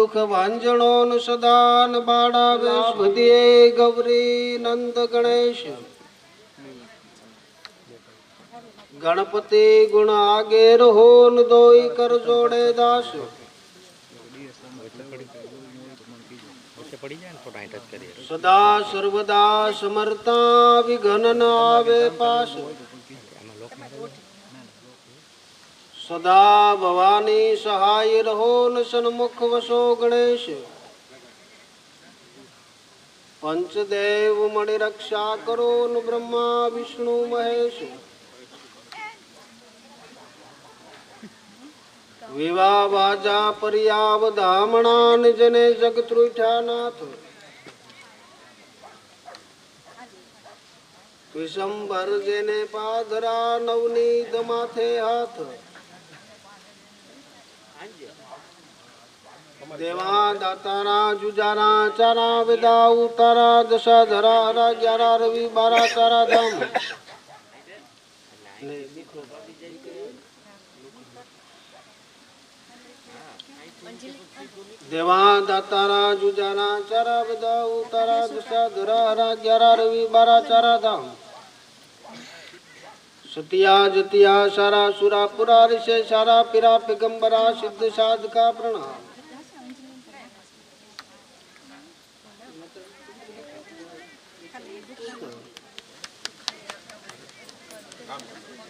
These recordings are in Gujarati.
દુઃખ ભાંજણો ન સદાન બાળાવે સ્વધ્યે ગૌરી નંદ ગણેશ ગણપતિ ગુણ આગે રહો ન દોઈ કર જોડે દાસ સદા સર્વદા સમર્થા વિઘ્ન ન આવે પાસ સદા ભવાની સહાય રહો ન સન્મુખ વસો ગણેશ પંચદેવ મળી રક્ષા કરો ન બ્રહ્મા વિષ્ણુ મહેશ વિવાહ વાજા પર્યાવ ધામણા નિજને જગતૃઠ્યા નાથ વિશંભર જેને પાધરા નવનીત માથે હાથ દેવા દાતારા જુજારા ચારા વેદા ઉતારા દશા ધરા હરા ગ્યારા રવિ બારા ચારા ધામ દેવા દાતારા જુજારા ચારા વેદા ઉતારા દશા ધરા હરા ગ્યારા રવિ બારા ચારા ધામ સતિયા જતિયા સારા સુરા પુરા ઋષે સારા પીરા પેગંબરા સિદ્ધ સાધકા પ્રણામ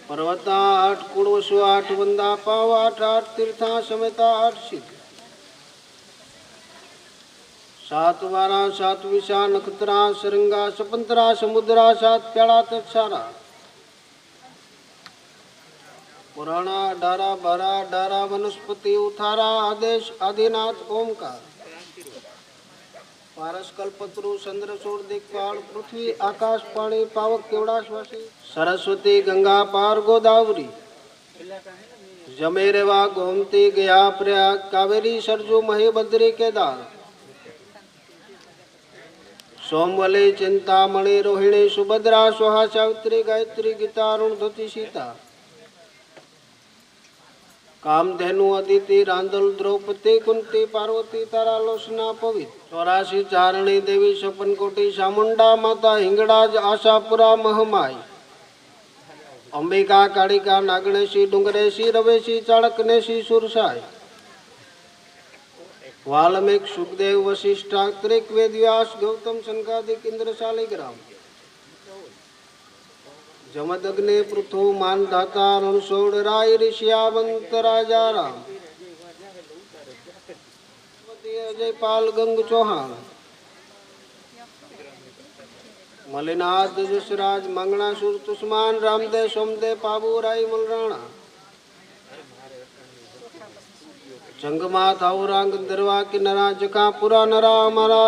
पर्वता 8 कुड़वसु 8 वंदा पाव 8 8 तीर्था समेता 8 सिद्ध 7 वारा 7 विशा नक्षत्रा सरंगा सपंतरा समुद्रा 7 प्याला तत्सारा पुराणा डारा भरा डारा वनस्पति उठारा आदेश आदिनाथ ओमकार पारस कल्पत्रु चंद्र सूर दिक्पाल पृथ्वी आकाश पाणी पावक केवड़ा श्वासी सरस्वती गंगा पार गोदावरी जमे रेवा गोमती गया प्रयाग कावेरी सरजू महीबद्री केदार सोमवली चिंतामणि रोहिणी सुभद्रा सोहा सावित्री गायत्री गीता अरुणधति सीता कामधेनु अदिति रांदल द्रौपदी कुंती पार्वती तारा लोचना पवित्र 84 चारणी देवी 56 कोटि चामुंडा माता हिंगड़ाज आशापुरा महमाई अंबिका कालिका नागणेशी डुंगरेशी रवेशी चाणकनेशी सुरसाई वाल्मीकि सुखदेव वशिष्ठ त्रिक वेद व्यास गौतम सनकादिक इंद्र शालिग्राम जमदग्नि पृथु मानधाता रणसोड़ राय ऋषियावंत राजा राम अजय पाल गंग चौहान मलिनाथ जसराज मंगनासुर तुष्मान रामदेव सोमदेव पाबू राय मलराणा जंगमा थाउरांग दरवा किनरा जखा पुरा नरा हमारा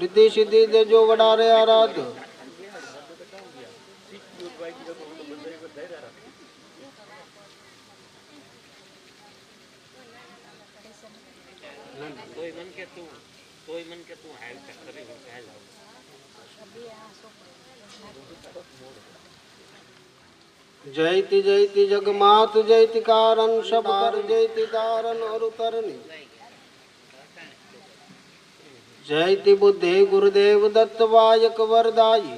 रिद्धि सिद्धि दे जो वडारे आराध जयति जयति जगमात जयति कारण सब कर जयति दारण और उतरनी जयति बुद्धि गुरुदेव दत्त वायक वरदाई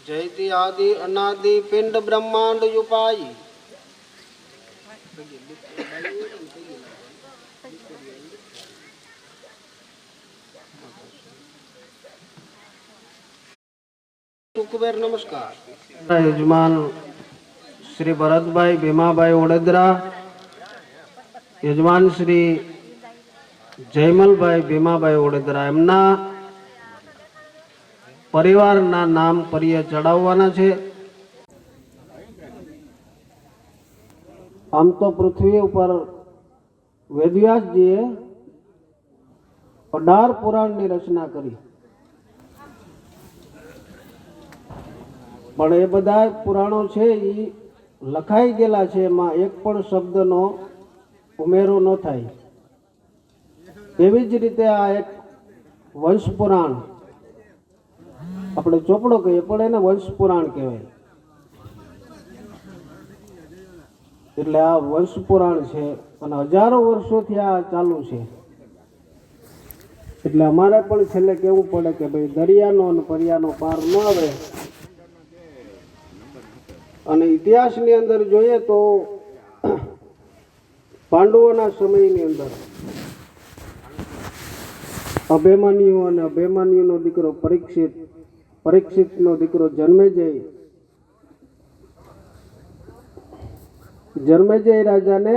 जयति आदि अनादि पिंड ब्रह्मांड उपाई कुबेर नमस्कार यजमान श्री भरतभाई भीमाभाई ओडेदरा यजमान श्री जयमलभाई भीमाभाई ओडेदरा एमना परिवारना नाम परिचय चढ़ाववाना छे। आम तो पृथ्वी पर वेदव्यासजीए 18 पुराणनी रचना करी पण ए बधा पुराणो छे ई लखाई गेला छे एमां एक पण शब्दनो उमेरो न थाय। एवी ज रीते आ एक वंश पुराण આપણે ચોપડો કહીએ પણ એને વંશ પુરાણ કહેવાય। એટલે આ વંશ પુરાણ છે અને હજારો વર્ષોથી આ ચાલુ છે. એટલે અમારે પણ છેલ્લે કહેવું પડે કે ભાઈ દરિયાનો અને પરિયાનો પાર ન આવે. અને ઇતિહાસની અંદર જોઈએ તો પાંડવોના સમયની અંદર અભિમન્યુ અને અભિમન્યુનો દીકરો પરીક્ષિતનો દીકરો જન્મેજય રાજાને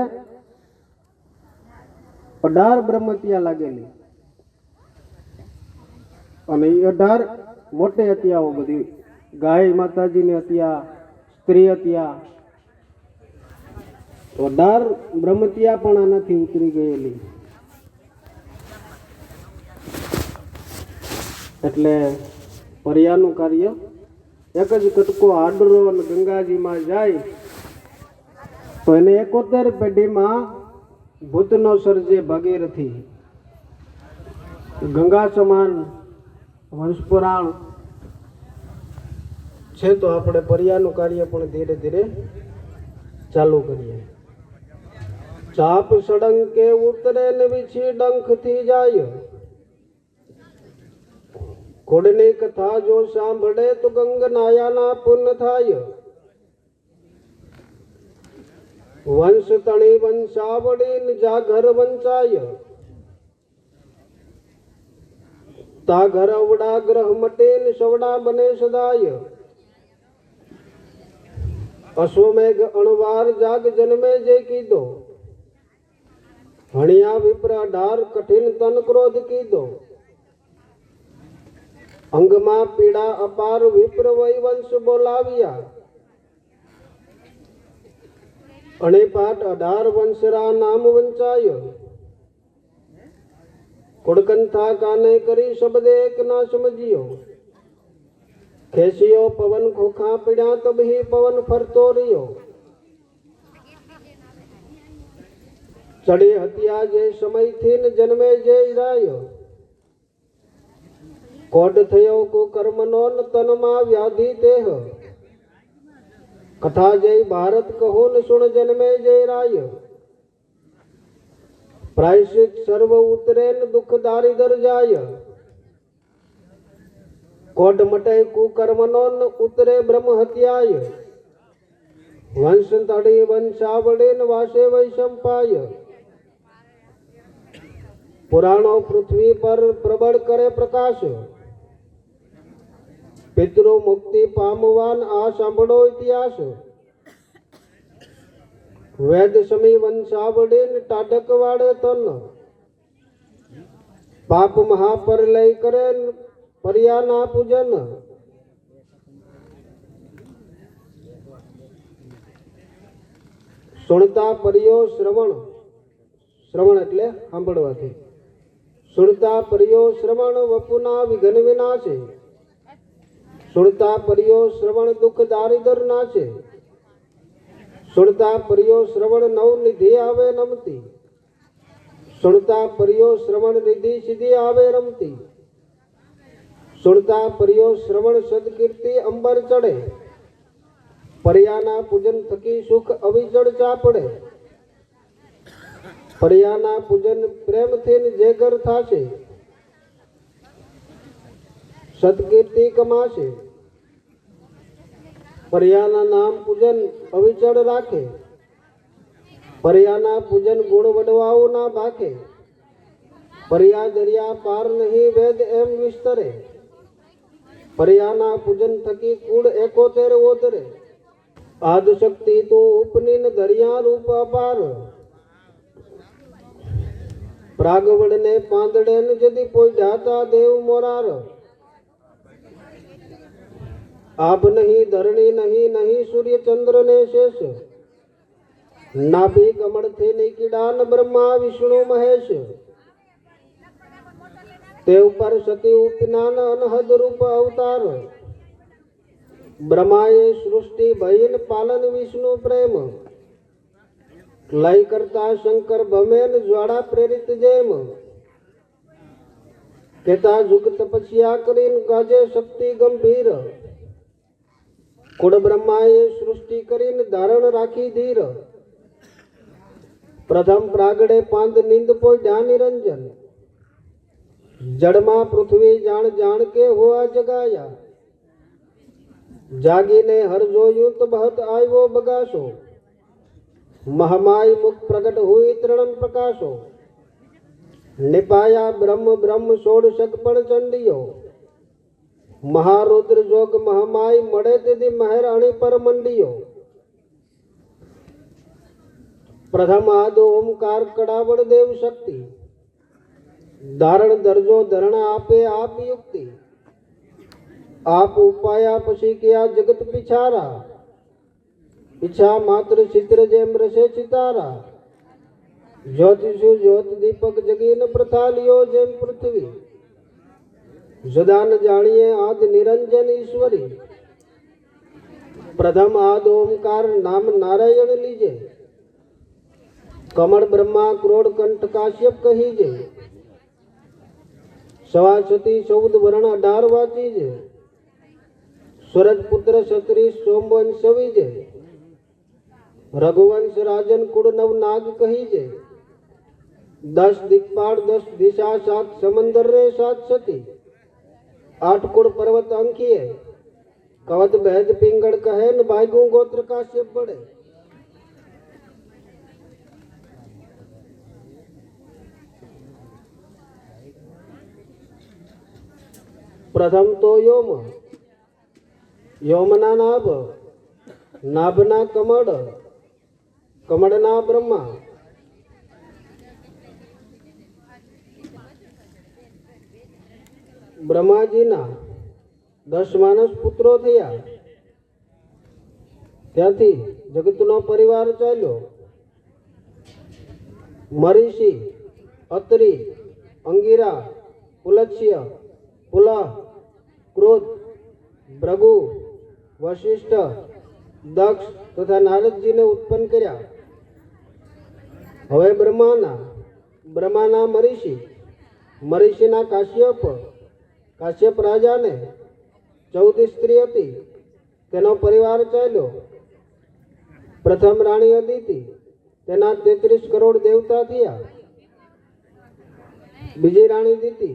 18 બ્રહ્મત્યા લાગેલી અને એ 18 મોટી હત્યાઓ, બધી ગાય માતાજીની હત્યા, સ્ત્રી હત્યા, 18 બ્રહ્મત્યા પણ આનાથી ઉતરી ગયેલી. એટલે પરિયાનું કાર્ય એક જ કટકો આડરો અને ગંગાજીમાં જાય તો એને 71 પેઢીમાં ભૂતનો સર્જે ભાગીરથી. ગંગા સમાન વંશપુરાણ છે. તો આપણે પરિયાનું કાર્ય પણ ધીરે ધીરે ચાલુ કરીએ. ચાપ સડંકે ઉતરે ને વિછી ડંખથી જાય, ઘોડની કથા જો સાંભળે તો ગંગનાયાના પુણ્ય થાય. વંશ તણી વંશાવળી જા ઘર વંચાય, તા ઘર અવડા ગ્રહ મટે ને સવડા બને સદાય. અશ્વમેઘ અણવાર જાગ જન્મે જે કીધો, હણિયા વિપ્ર 18 કઠિન તન ક્રોધ કીધો. અંગમાં પીડા અપાર વિપ્ર વૈ વંશ બોલાવ્યા, અણેપાટ 18 વંશરા નામ વંચાય. કુડકંથા કાને કરી શબ્દ એક ના સમજ્યો, ખેસિયો પવન ખોખા પીડ્યા તબહી પવન ફરતો રહ્યો. ચડી હત્યા જે સમયથી ને જન્મે જે રાય, કોડ થયો કુકર્મનો ન તનમાં વ્યાધિ દેહ. કથા જય ભારત કહો ને સુણ જન્મે જય રાય, પ્રાયશ્ચિત સર્વ ઉતરે ને દુઃખ દારિદર જાય. કોડ મટે કુકર્મનો ન ઉતરે બ્રહ્મ હત્યાય, વંશ તડી વંશાવળી ને વાસે વૈશંપાય. પુરાણો પૃથ્વી પર પ્રબળ કરે પ્રકાશ, પિતૃ મુક્તિ પામવાન આ સાંભળો ઇતિહાસ. વેદ સમી વંશાવળી ને ટાઢક વાળે તન, પાપ મહાપર લઈ કરે પરિયાના પૂજન. સુણતા પરિયો શ્રવણ, શ્રવણ એટલે સાંભળવાથી. સુણતા પરિયો શ્રવણ વપુના વિઘ્ન વિનાશે, સુણતા પરિયો શ્રવણ દુઃખ દારિદર નાશે. સુણતા પરિયો શ્રવણ નવ નિધિ આવે નમતી, સુણતા પરિયો શ્રવણ નિધિ સિદ્ધિ આવે રમતી. સુણતા પરિયો શ્રવણ સદકીર્તિ અંબર ચડે, પરિયાના પૂજન થકી સુખ અવિચળ ચાપડે. પરિયાના પૂજન પ્રેમથી જે ઘર થાશે, સદકીર્તિ કમાશે. પરિયાના નામ પૂજન અવિચળ રાખે, પરિયાના પૂજન ગુણ વડવાઓ ના ભાખે. પરિયા દરિયા પાર નહીં વેદ એમ વિસ્તરે, પરિયાના પૂજન થકી કુળ 71 ઓતરે. આદશક્તિ તું ઉપનીન દરિયા રૂપ અપાર, પ્રાગવડ ને પાંદડે ને જદી પોઢ્યાતા દેવ મોરાર. આપ નહીં ધરણી નહીં નહીં સૂર્ય ચંદ્ર ને શેષ, નાભી કમળ થી નીકીડા ન બ્રહ્મા વિષ્ણુ મહેશ. તે ઉપર સતી ઉપના અનહદ રૂપ અવતાર, બ્રહ્માએ સૃષ્ટિ ભયન પાલન વિષ્ણુ પ્રેમ. લય કરતા શંકર ભમેન જ્વાળા પ્રેરિત જેમ, કેતા જુગ તપસ્યા કરીને ગાજે શક્તિ ગંભીર. કુળ બ્રહ્માએ સૃષ્ટિ કરીને ધારણ રાખી ધીર, પ્રથમ પ્રાગડે પાંદ નિંદ પોઢ્યા નિરંજન, જડમાં પૃથ્વી જાણ જાણ કે હોવા જગાયા, જાગીને હર જોયું તો બહત આવ્યો બગાસો, મહામાય મુખ પ્રગટ હુઈ ત્રણ પ્રકાશો, નિપાયા બ્રહ્મ બ્રહ્મ ષોડશક પણ ચંડીઓ, મહારુદ્ર જોગ મહામાય મળે તેથી મહેર અણી પર મંડીઓ, પ્રથમ આદ ઓમકાર કડાવડ દેવ શક્તિ, ધારણ દરજો ધરણ આપે આપ યુક્તિ, આપ ઉપાયા પછી કિયા જગત પિછારા, ઈચ્છા માત્ર ચિત્ર જેમ રસે ચિતારા, જ્યોતિષુ જ્યોત દીપક જગીન પ્રથાલિયો જેમ પૃથ્વી, સદા ન જાણીએ આદ નિરંજન ઈશ્વરી, પ્રથમ આદ ઓમકાર નામ નારાયણ લીજે, કમળ બ્રહ્મા ક્રોડ કંઠ કાશ્યપ કહીજે, સવાસતી 14 વર્ણ 18 વાંચીજે, સુરજ પુત્ર ક્ષત્રિય સોમવંશ સવીજે, રઘુવંશ રાજન કુળ નવ નાગ કહીજે, 10 દિક્પાળ 10 દિશા 7 સમંદર રે 7 સતી, 8 કુળ પર્વત અંકીએ, કવત ભેદ પિંગળ કહે ન ભાગ્યું ગોત્ર કાશ્યપ બળે, પ્રથમ તો યોમ, યોમના નાભ, નાભના કમળ, કમળના બ્રહ્મા, બ્રહ્માજીના 10 માનસ પુત્રો થયા, ત્યાંથી જગતનો પરિવાર ચાલ્યો, મરીષિ, અત્રિ, અંગિરા, પુલત્સ્ય, પુલહ, ક્રોધ, ભૃગુ, વશિષ્ઠ, દક્ષ તથા નારદજીને ઉત્પન્ન કર્યા. હવે બ્રહ્માના મરીષિ, મરીષિના કાશ્યપ, કાશ્યપ રાજાને 14 સ્ત્રી હતી, તેનો પરિવાર ચાલ્યો. પ્રથમ રાણી અદિતિ, તેના 33 કરોડ દેવતા થયા. બીજી રાણી દિતિ,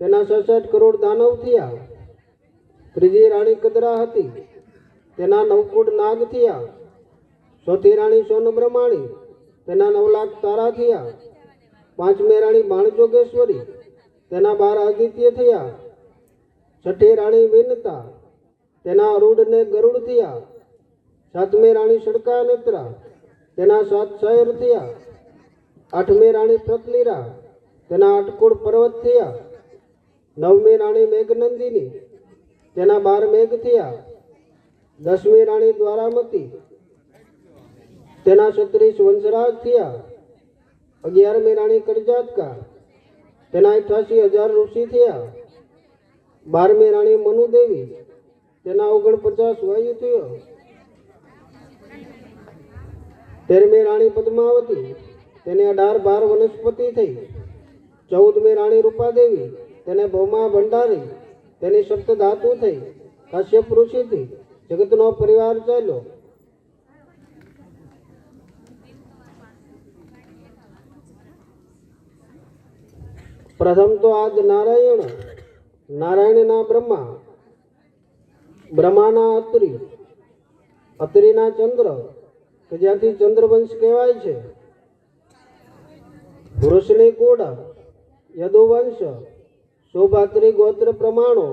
તેના 66 કરોડ દાનવ થયા. ત્રીજી રાણી કદરા હતી, તેના 9 કરોડ નાગ થયા. ચોથી રાણી સોનબ્રહ્માણી, તેના 9 લાખ તારા થયા. પાંચમી રાણી બાણજોગેશ્વરી, તેના 12 આદિત્ય થયા. છઠ્ઠી રાણી વિનતા, તેના અરુડ ને ગરુડ થયા. સાતમી રાણી શડકા નેત્રા, તેના 7 શયર થયા. આઠમી રાણી પ્રતલીરા, તેના 8 કુળ પર્વત થયા. નવમી રાણી મેઘનંદિની, તેના 12 મેઘ થયા. 10મી રાણી દ્વારામતી, તેના 36 વંશરાજ થયા. 11મી રાણી કરજાતકા, તેના 88,000 ઋષિ થયા. 12મી રાણી મનુદેવી, તેના 49 વાયુ થયો. 13મી રાણી પદ્માવતી, તેને 18 બાર વનસ્પતિ થઈ. 14મી રાણી રૂપાદેવી, તેને ભૌમા ભંડારી, તેની 7 ધાતુ થઈ. કાશ્યપ ઋષિથી જગતનો પરિવાર ચાલ્યો. પ્રથમ તો આદ નારાયણ, નારાયણના બ્રહ્મા, બ્રહ્માના અત્રિ, અત્રિના ચંદ્ર, કે જ્યાંથી ચંદ્રવંશ કહેવાય છે. વૃષની કુળ, યદુવંશ, શોભાત્રી ગોત્ર પ્રમાણો,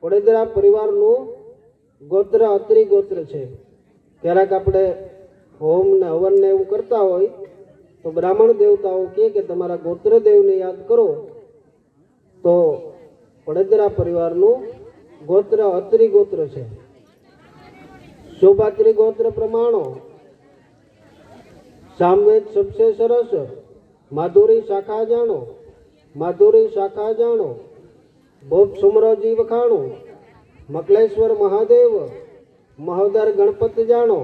વડોદરા પરિવારનું ગોત્ર અત્રિ ગોત્ર છે. ક્યારેક આપણે હોમ ને હવન ને એવું કરતા હોય તો બ્રાહ્મણ દેવતાઓ કે તમારા ગોત્ર દેવને યાદ કરો, તો વડોદરા પરિવારનું ગોત્ર અત્રિ ગોત્ર છે. શોભાત્રી ગોત્ર પ્રમાણો, સામવેદ સબસે સરસ, માધુરી શાખા જાણો, માધુરી શાખા જાણો, ભોપ સુમરોજી વખાણો, મકલેશ્વર મહાદેવ, મહોદર ગણપત જાણો,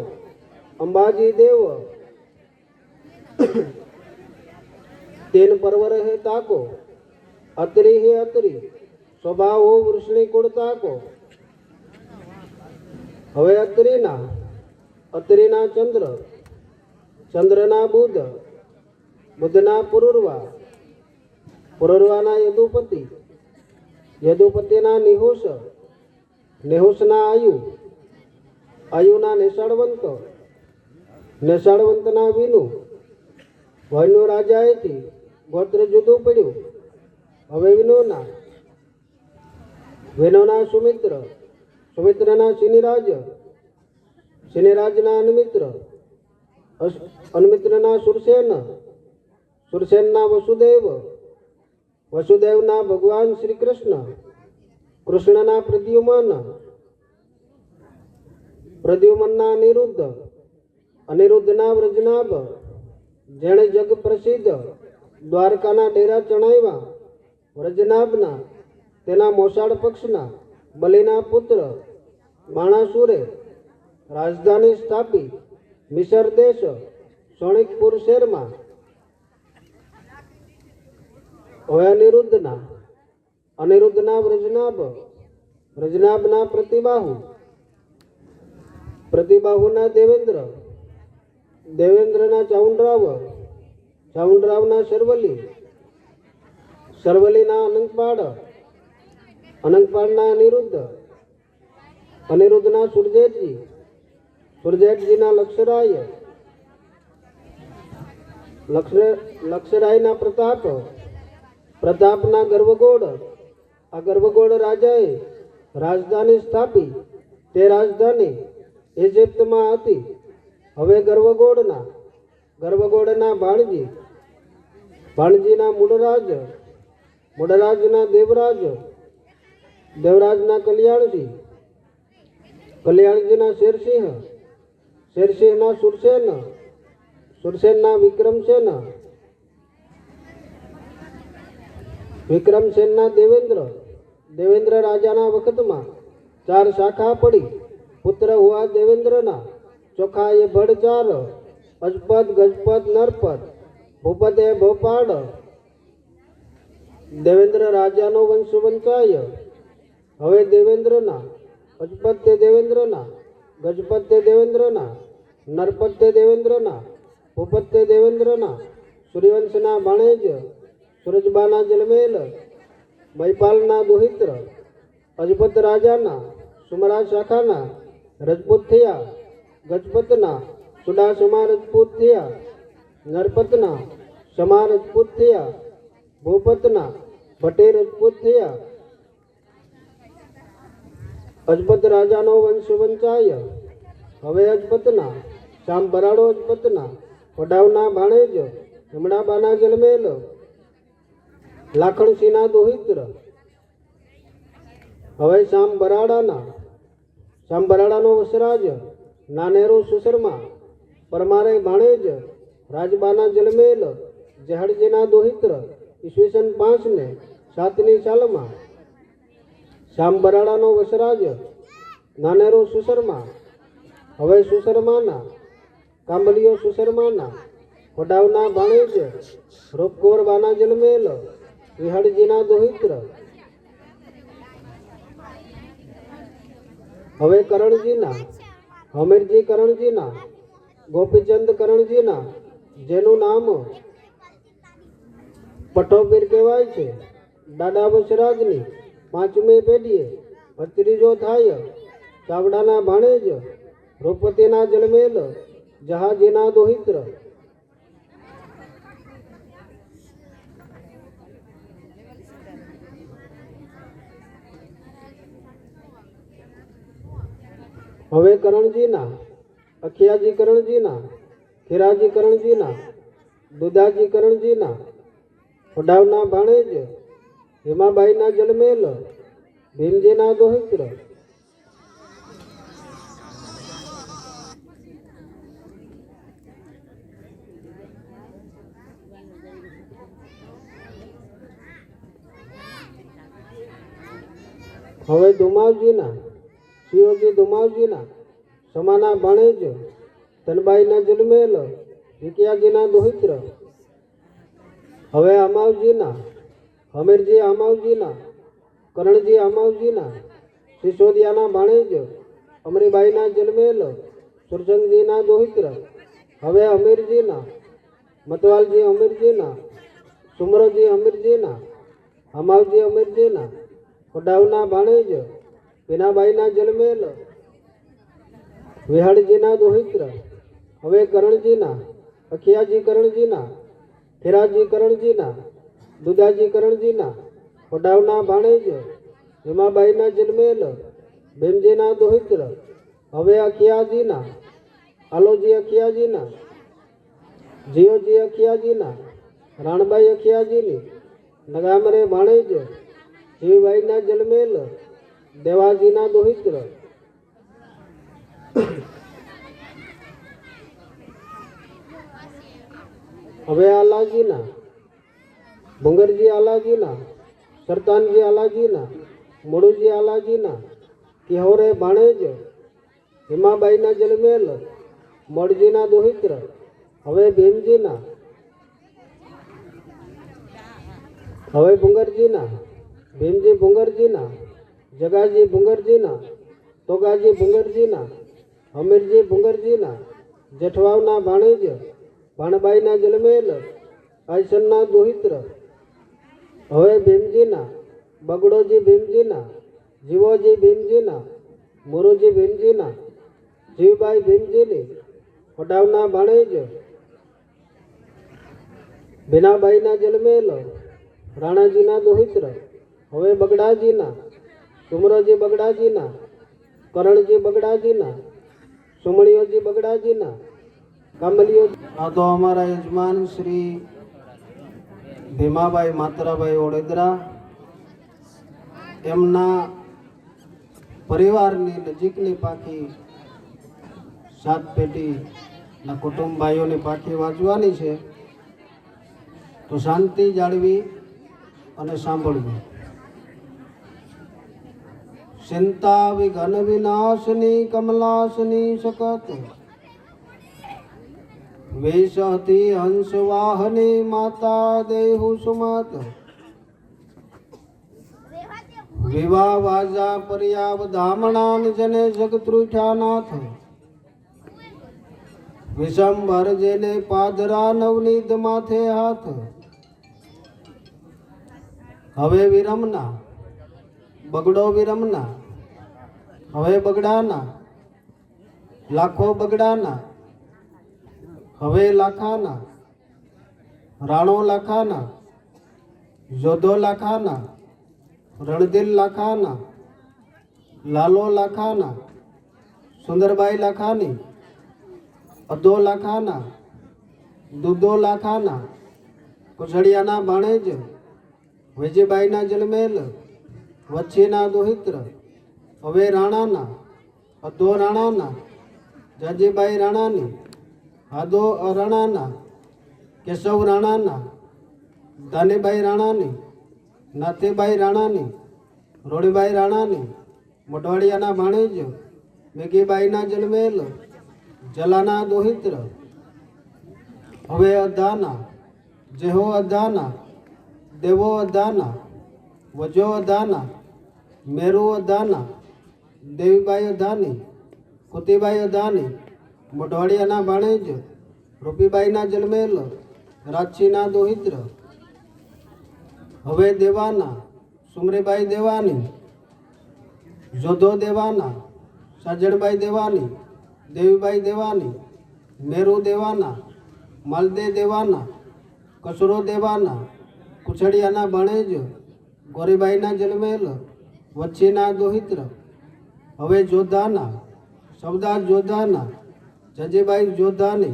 અંબાજી દેવ, તેન પરવર હે તાકો, અત્રિ હે અત્રિ, સ્વભાવ હો વૃષણી કુળ તાકો. હવે અત્રિના ચંદ્ર, ચંદ્રના બુધ, બુધના પુરુરવા, પુરુરવાના યદુપતિ, યદુપતિના નિહુષ, નિહુષના આયુ, આયુના નિષાળવંત, નિષાળવંતના વિનુ. વયનો રાજા એથી ગોત્ર જુદું પડ્યું. હવે વિનોના, વિનોના સુમિત્ર, સુમિત્રના શિનિરાજ, શિનિરાજના અન્મિત્ર, અન્મિત્રના સુરસેન, સુરસેનના વસુદેવ, વસુદેવના ભગવાન શ્રી કૃષ્ણ, કૃષ્ણના પ્રદ્યુમન, પ્રદ્યુમનના અનિરુદ્ધ, અનિરુદ્ધના વ્રજનાભ, જેણે જગ પ્રસિદ્ધ દ્વારકાના ડેરા ચણાવ્યા. વ્રજનાભના, તેના મોસાળ પક્ષના બલિના પુત્ર બાણાસુરે રાજધાની સ્થાપી મિસર દેશ સોણિકપુર શહેરમાં. હવે અનિરુદ્ધના, અનિરુદ્ધના વ્રજનાભ, વ્રજનાભના પ્રતિબાહુ, પ્રતિબાહુના દેવેન્દ્ર, દેવેન્દ્રના ચાઉંડરાવ, ચાઉંડરાવના શર્વલી, શર્વલીના અનંતપાળ, અનંતપાળના અનિરુદ્ધ, અનિરુદ્ધના સુરજેતજી, સુરજેતજીના લક્ષરાય, લક્ષરાયના પ્રતાપ, પ્રતાપના ગર્વગોળ. આ ગર્વગોળ રાજાએ રાજધાની સ્થાપી. તે રાજધાની ઇજિપ્તમાં હતી. હવે ગર્વગોળના, ગર્વગોળના ભાણજી, ભાણજીના મૂળરાજ, મૂળરાજના દેવરાજ, દેવરાજના કલ્યાણજી, કલ્યાણજીના શેરસિંહ, શેરસિંહના સુરસેન, સુરસેનના વિક્રમસેન, વિક્રમસેનના દેવેન્દ્ર, દેવેન્દ્ર રાજાના વખતમાં 4 શાખા પડી. પુત્ર હુઆ દેવેન્દ્રના, ચોખા એ ભડ 4, અજપદ, ગજપદ, નરપદ, ભૂપદ એ ભોપાડ. દેવેન્દ્ર રાજાનો વંશ વંચાય. હવે દેવેન્દ્રના, અજપદ તે દેવેન્દ્રના, ગજપદ તે દેવેન્દ્રના, નરપદ તે દેવેન્દ્રના, ભૂપદ તે દેવેન્દ્રના, સૂર્યવંશના ભાણેજ, સુરજબાના જલમેલ, મહિપાલના દુહિત્ર, અજપત રાજાના સુમરા શાખાના રજપૂત થયા. ગજપતના સુડા સમા રજપૂત થયા. નરપતના સમા રજપૂત થયા. ભૂપતના ભટ્ટી રજપૂત થયા. અજપત રાજાનો વંશ વંચાય. હવે અજપતના, શામ બરાડો અજપતના, વડાવના ભાણેજ, હમણાબાના જલમેલ, લાખણસિંહના દોહિત્ર. હવે શામ બરાડાના, શામ બરાડાનો વસરાજ, નાનેરો સુશર્મા, પરમારે ભાણેજ, રાજબાના જલમેલ, જહડજીના દોહિત્ર. ઈસવીસન 5 ને 7ની સાલમાં શામ બરાડાનો વસરાજ, નાનેરો સુશર્મા. હવે સુશર્માના, કાંબલીઓ સુશર્માના, વડાવના ભાણેજ, રૂપકુંવરબાના જલમેલ, વિહળજીના દોહિત્ર. હવે કરણજીના, હમીરજી કરણજીના, ગોપીચંદ કરણજીના, જેનું નામ પઠોપીર કહેવાય છે, દાદા વસરાજની 5મી પેઢીએ ભત્રીજો થાય. ચાવડાના ભાણેજ, રૂપતીના જલમેલ, જહાજીના દોહિત્ર. હવે કરણજીના, અખિયાજી કરણજીના, ખીરાજી કરણજીના, દુદાજી કરણજીના, વડાવના ભાણેજ, હેમાબાઈના જલમેલ, ભીમજીના દોહિત્ર. હવે દુમાવજીના, સિયોજી દુમાવજીના, સમાના ભાણેજ, તનબાઈના જલમેલ, વિકિયાજીના દોહિત્ર. હવે અમાવજીના, હમીરજી અમાવજીના, કરણજી અમાવજીના, સિસોદિયાના ભાણેજ, અમરીબાઈના જલમેલ, સુરજંગજીના દોહિત્ર. હવે અમીરજીના, मतवालजी अमीरजीना, सुमरोजी अमीरजीना, हमावजी अमीरजीना, वडावना भाणेज वीणाबाईना जलमेल, विहाड़जीना दोहित्र, हवे करणजीना, अखियाजी करणजीना, खीराजी करणजीना, दुदाजी करणजीना, वडावना भाणेज वीमाबाईना जलमेल, भीमजीना दोहित्र, हवे अखियाजीना, आलोजी अखियाजीना, जियोजी अखियाजीना, राणबाई अखियाजीनी, नगामरे भाणेज जीवीबाईना जलमेल, देवाजीना दोहित्र, हवे आलाजीना, भुंगरजी आलाजीना, सरतानजी आलाजीना, मुड़ूजी आलाजीना, किहोरे भाणेज हिमाबाईना जलमेल, मड़जीना दोहित्र, हवे भीमजीना, हवे भुंगरजीना, भीमजी भुंगरजीना, जगाजी भुंगरजीना, तोगाजी भुंगरजीना, हमीरजी भुंगरजीना, जेठवावना भाणेज भाणबाईना जलमेल, आयसनना दोहित्र, हवे भीमजीना, बगड़ोजी भीमजीना, जीवोजी भीमजीना, मुरुजी भीमजीना, जीवबाई भीमजीनी, वडावना भाणेज भीनाबाईना जलमेल, राणाजीना दोहित्र, हवे बगड़ाजीना, सुमरोजी बगड़ाजीना, करणजी बगड़ाजीना, सुमणियोजी बगड़ाजीना, कामलियो। आ तो हमारा यजमान श्री भीमाबाई मातराबाई ओडेदरा एमना परिवारनी नजीकनी पाखी 7 पेटीना कुटुंब भाईओनी पाखी वाजवानी छे, तो शांति जाळवी अने सांभळवी। चिंता विघन विनाशनी कमलासनी सकत, वेशहती हंस वाहनी माता देहु सुमत, विवाह वाजा पर्याव धामणान जने जगतृठानाथ, विशंभर जेने पादरा नवनीत माथे हाथ, हवे विरमना बगड़ो विरमना, हवे बगड़ाना लाखो बगड़ाना, हवे लाखाना राणो लाखाना, जोधो लाखाना, रणदिल लाखाना, लालो लाखाना, सुंदरबाई लाखानी, अदो लाखाना, दूधो लाखाना, कुछड़ियाना भाणेज विजयबाईना जलमेल, वच्छीना दोहित्र, हवे राणाना, अदो राणाना, जाजीबाई राणानी, आदो राणाना, केशव राणाना, दानीबाई राणानी, नाथीबाई राणानी, रोड़ीबाई राणानी, मोटवाड़ियाना भाणेज मेघीबाईना जलमेल, जलाना दोहित्र, हवे अदाना, जेहो अदाना, देवो Adana, वजो Adana, Meru Adana, Devibai Adani, कुतीबाई Adani, मोटवाड़ियाना भाणेज रूपीबाईना जलमेल, राचीना दोहित्र, हवे देवाना, सुमरीबाई देवानी, जोधो देवाना, साजणबाई देवानी, देवीबाई देवानी, मेरू देवाना, मालदे देवाना, कसरो देवाना, कुछड़ियाना भाणेज गोरीबाईना जलमेल, वच्छीना दोहित्र, हवे जोधाना, सवदार जोधाना, जजीबाई जोधानी,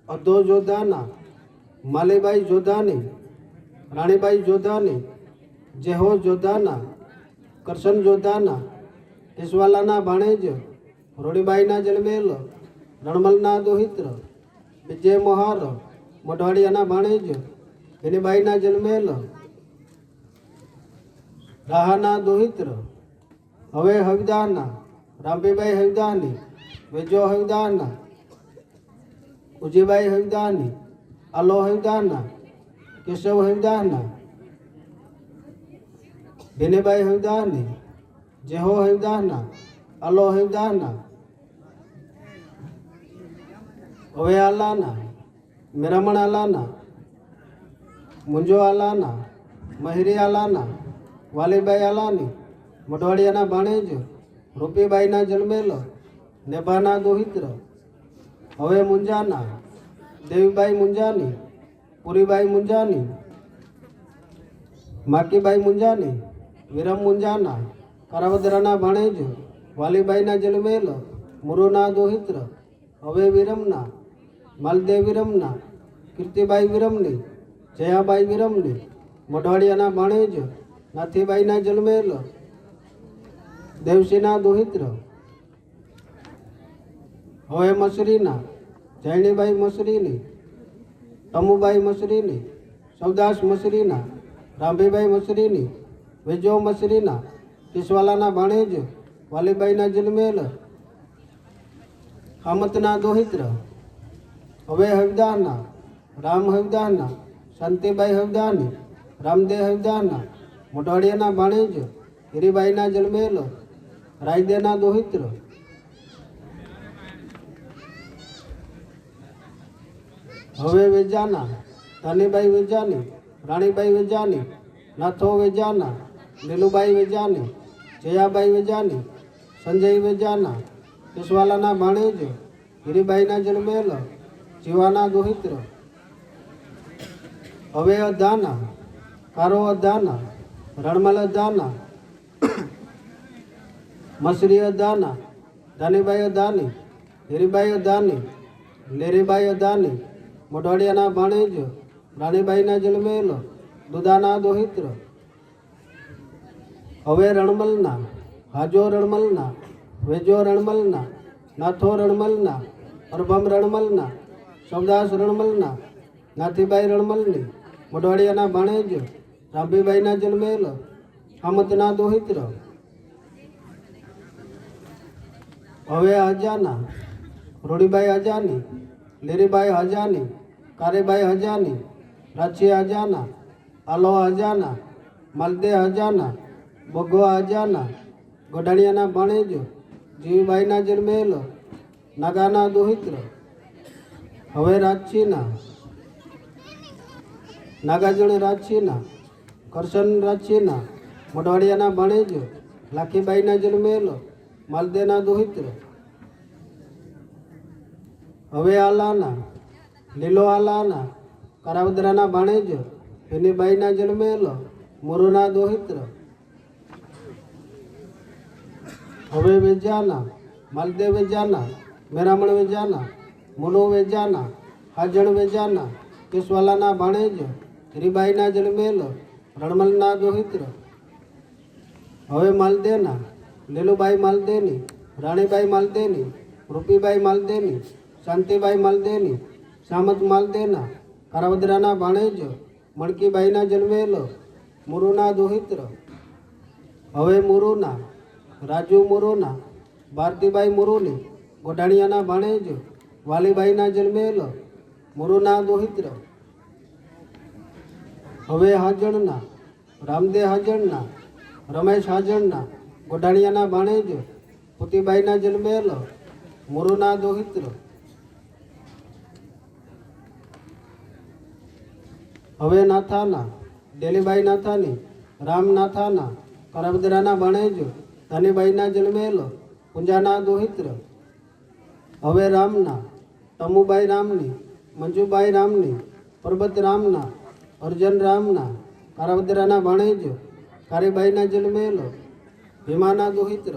अदो जोधाना, मालीबाई जोधानी, राणीबाई जोधानी, जेहो जोधाना, करशन जोधाना, केशवालाना भाणेज रोड़ीबाईना जलमेल, रणमलना दोहित्र, विजय मोहार, मोटवाड़ियाना भाणेज विनीबाईना जलमेल, राहाना दोहित्र, हवे हविदाना, रामबीबाई हविदानी, विजो हविदाना, उजीबाई हविदानी, आलो हविदाना, केशव हविदाना, विनीबाई हविदानी, जेहो हविदाना, आलो हविदाना, हवे आलाना, મેરામણ આલાના, મુંજો આલાના, મહેરી આલાના, વાલીબાઈ આલાની મઢવાડિયાના ભાણેજ રૂપીબાઈના જન્મેલ નેભાના દોહિત્ર. હવે મુંજાના દેવીબાઈ મુંજાની, પુરીબાઈ મુંજાની, માકીબાઈ મુંજાની, વિરમ મુંજાના કારાવદરાના ભાણેજ વાલીબાઈના જન્મેલ મુરુના દોહિત્ર. હવે વિરમના માલદેવ વિરમના, કીર્તિબાઈ વિરમની, જયાબાઈ વિરમની મઢવાડિયાના ભાણેજ નાથીબાઈના જન્મેલ દેવસીના દોહિત્ર. હવે મસરીના જૈણીબાઈ મસરીની, તમુબાઈ મસરીની, સવદાસ મસરીના, રાંભીબાઈ મસરીની, વેજો મસરીના કિસવાલાના ભાણેજ વાલીબાઈના જન્મેલ હામતના દોહિત્ર. હવે હવિદાહના રામ હવિદાહના, શાંતિબાઈ હવિદાહની, રામદેવ હવિદાહના મઢવાડિયાના ભાણેજ હીરીબાઈના જન્મેલ રાયદેના દોહિત્ર. હવે વેજાના ધાનીબાઈ વેજાની, રાણીબાઈ વેજાની, નાથો વેજાના, લીલુબાઈ વેજાની, જયાબાઈ વેજાની, સંજય વેજાના કિસવાલાના ભાણેજ હીરીબાઈના જન્મેલ જીવાના દોહિત્ર. હવે અધાના કારો અધાના, રણમલ અધાના, મસરી અધાના, ધાનીબાઈ અધાની, હીરીબાઈ અધાની, લેરીબાઈ અધાની મઢવાડિયાના ભાણેજ રાણીબાઈના જન્મેલ દુધાના દોહિત્ર. હવે રણમલના હાજો રણમલના, વેજો રણમલના, નાથો રણમલના, અરભમ રણમલના, સવદાસ રણમલના, નાથીબાઈ રણમલની મઢવાડિયાના ભાણેજ રાંભીબાઈના જન્મેલ હામતના દોહિત્ર. હવે હજાના રોડીબાઈ હજાની, લીરીબાઈ હજાની, કારેબાઈ હજાની, રાછી હજાના, આલો હજાના, માલદે હજાના, બગવા હજાના ગઢાણિયાના ભાણેજ જીવીબાઈના જન્મેલ નાગાના દોહિત્ર. હવે રાજછીના નાગાજણ રાજછીના, કરશન રાજછીના મઢવાડિયાના ભાણેજ લાખીબાઈના જન્મેલ માલદેના દોહિત્ર. હવે આલાના લીલો આલાના કારાવદરાના ભાણેજ ભીનીબાઈના જન્મેલ મુરુના દોહિત્ર. હવે વેજાના માલદેવ વેજાના, મેરામણ વેજાના, મુનો વેજાના, હાજણ વેજાના કેસવાલાના ભાણેજ હીરીબાઈના જન્મેલ રણમલના દોહિત્ર. હવે માલદેના લીલુબાઈ માલદેની, રાણીબાઈ માલદેની, રૂપીબાઈ માલદેની, શાંતિબાઈ માલદેની, સામત માલદેના કારાવદરાના ભાણેજ મણકીબાઈના જન્મેલ મુરુના દોહિત્ર. હવે મુરુના રાજુ મુરુના, ભારતીબાઈ મુરુની ગોઢાણિયાના ભાણેજ વાલીબાઈના જન્મેલ મુરુના દોહિત્ર. હવે હાજણના રામદેવ હાજણના, રમેશ હાજણના ગોઢાણિયાના ભાણેજ પુતીબાઈના જન્મેલ મુરુના દોહિત્ર. હવે નાથાના ડેલીબાઈ નાથાની, રામ નાથાના કારાવદરાના ભાણેજ ધાનીબાઈના જન્મેલ પુંજાના દોહિત્ર. હવે રામના તમુબાઈ રામની, મંજુબાઈ રામની, પરબત રામના, અર્જન રામના કારાવદરાના ભાણેજ કારીબાઈના જન્મેલ ભીમાના દોહિત્ર.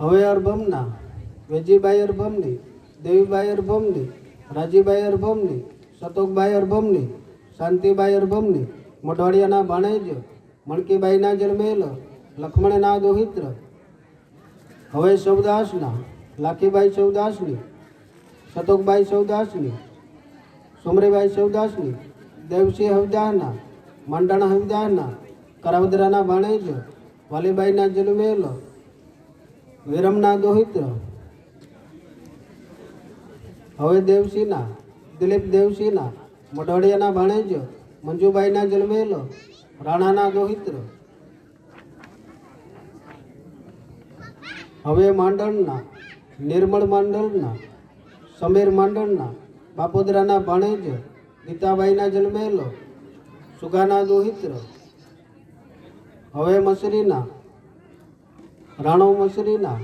હવે અરભમના વેજીબાઈ અરભમની, દેવીબાઈ અરભમની, રાજીબાઈ અરભમની, સતોકબાઈ અરભમની, શાંતિબાઈ અરભમની મઢવાડિયાના ભાણેજ મણકીબાઈના જન્મેલ લક્ષ્મણના દોહિત્ર. હવે સૌદાસના લાખીબાઈ સૌદાસની, સતોકબાઈ સૌદાસની, સુમરીબાઈ સૌદાસની, દેવસિંહ હવદાહના, માંડાણા હવદાહના કારાવદરાના ભાણેજ વાલીબાઈના જન્મેલ વિરમના દોહિત્ર. હવે દેવસિંહના દિલીપ દેવસિંહના મઢવાડિયાના ભાણેજ મંજુબાઈના જન્મેલ રાણાના દોહિત્ર. હવે માંડણના નિર્મળ માંડલના સમીર માંડલના બાપોદરાના ભાણેજ ગીતાબાઈના જન્મેલો સુગાના દોહિત્ર હવે મસરીના રાણો મસરીના